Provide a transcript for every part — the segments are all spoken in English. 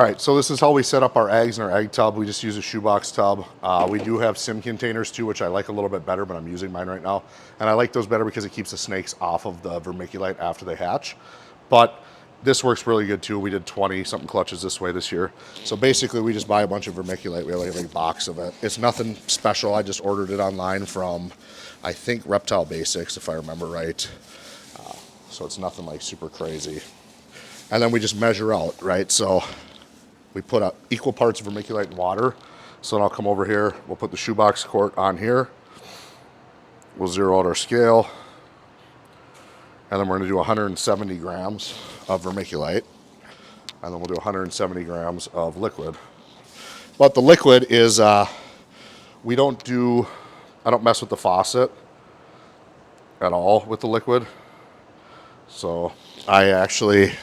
All right, so this is how we set up our eggs in our egg tub. We just use a shoebox tub. We do have sim containers too, which I like a little bit better, but I'm using mine right now. And I like those better because it keeps the snakes off of the vermiculite after they hatch. But this works really good too. We did 20 something clutches this way this year. So basically we just buy a bunch of vermiculite. We have like a big box of it. It's nothing special. I just ordered it online from, I think, Reptile Basics, if I remember right. So it's nothing like super crazy. And then we just measure out, right? So we put equal parts of vermiculite and water. So then I'll come over here. We'll put the shoebox quart on here. We'll zero out our scale. And then we're going to do 170 grams of vermiculite. And then we'll do 170 grams of liquid. But the liquid is, I don't mess with the faucet at all with the liquid. So I actually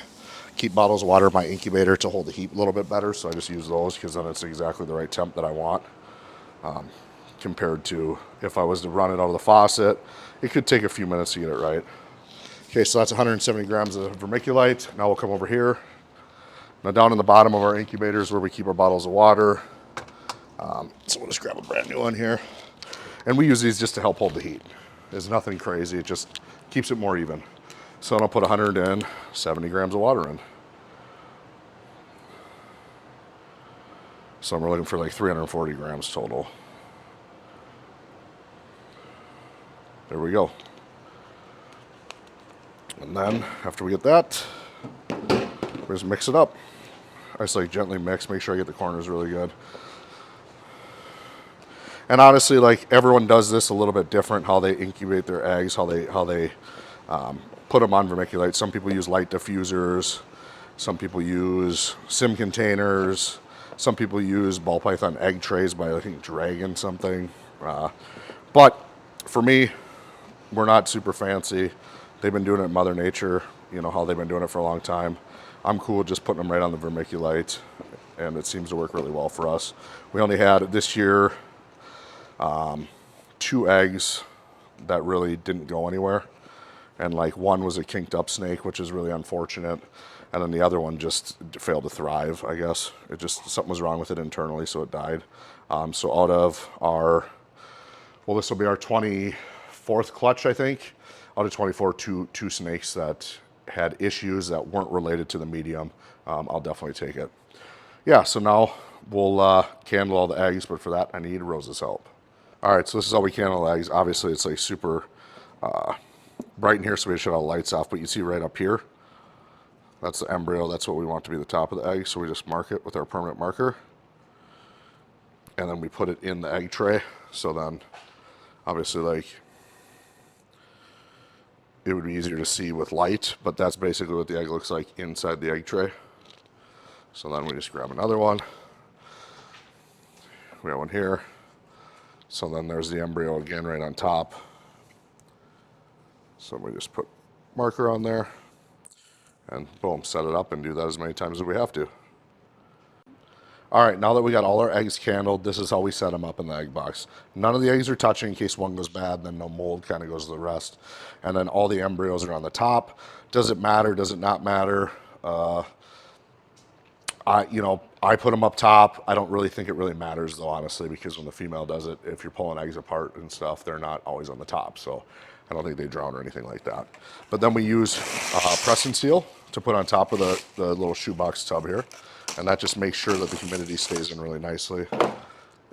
keep bottles of water in my incubator to hold the heat a little bit better. So I just use those because then it's exactly the right temp that I want. Compared to if I was to run it out of the faucet, it could take a few minutes to get it right. Okay, so that's 170 grams of vermiculite. Now we'll come over here. Now down in the bottom of our incubator is where we keep our bottles of water. So we'll just grab a brand new one here. And we use these just to help hold the heat. There's nothing crazy, it just keeps it more even. So I'll put 170 grams of water in. So we're looking for like 340 grams total. There we go. And then after we get that, we just mix it up. I just like gently mix, make sure I get the corners really good. And honestly, like everyone does this a little bit different, how they incubate their eggs, how they put them on vermiculite. Some people use light diffusers. Some people use sim containers. Some people use ball python egg trays by, I think, Dragon something. But for me, we're not super fancy. They've been doing it in Mother Nature, you know, how they've been doing it for a long time. I'm cool with just putting them right on the vermiculite, and it seems to work really well for us. We only had this year 2 eggs that really didn't go anywhere. And like one was a kinked up snake, which is really unfortunate. And then the other one just failed to thrive, I guess. It just, something was wrong with it internally, so it died. So out of our, well, this will be our 24th clutch, I think. Out of 24, two snakes that had issues that weren't related to the medium. I'll definitely take it. Yeah, so now we'll candle all the eggs, but for that I need Rose's help. All right, so this is how we candle the eggs. Obviously it's like super bright in here, so we shut all the lights off, but you see right up here, that's the embryo. That's what we want to be the top of the egg, so we just mark it with our permanent marker. And then we put it in the egg tray. So then, obviously, like, it would be easier to see with light, but that's basically what the egg looks like inside the egg tray. So then we just grab another one. We have one here. So then there's the embryo again right on top. So we just put marker on there and boom, set it up and do that as many times as we have to. All right, now that we got all our eggs candled, this is how we set them up in the egg box. None of the eggs are touching in case one goes bad, then no mold kind of goes to the rest. And then all the embryos are on the top. Does it matter? Does it not matter? I put them up top. I don't really think it really matters though, honestly, because when the female does it, if you're pulling eggs apart and stuff, they're not always on the top. So I don't think they drown or anything like that. But then we use press and seal to put on top of the little shoebox tub here. And that just makes sure that the humidity stays in really nicely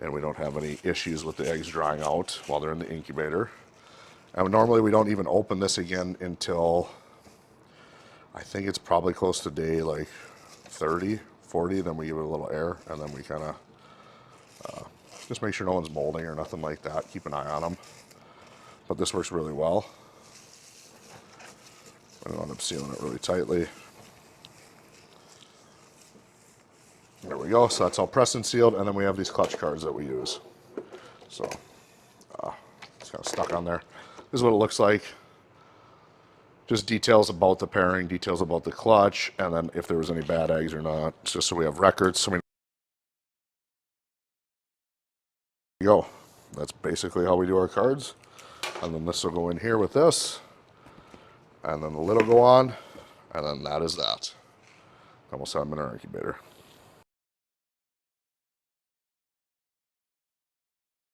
and we don't have any issues with the eggs drying out while they're in the incubator. And normally we don't even open this again until I think it's probably close to day like 30, 40, then we give it a little air and then we kind of just make sure no one's molding or nothing like that. Keep an eye on them. But this works really well. I'm going to end up sealing it really tightly. There we go, so that's all pressed and sealed, and then we have these clutch cards that we use. So, it's kind of stuck on there. This is what it looks like. Just details about the pairing, details about the clutch, and then if there was any bad eggs or not, just so we have records. So we go. That's basically how we do our cards. And then this will go in here with this, and then the lid will go on, and then that is that. And we'll set them in our incubator.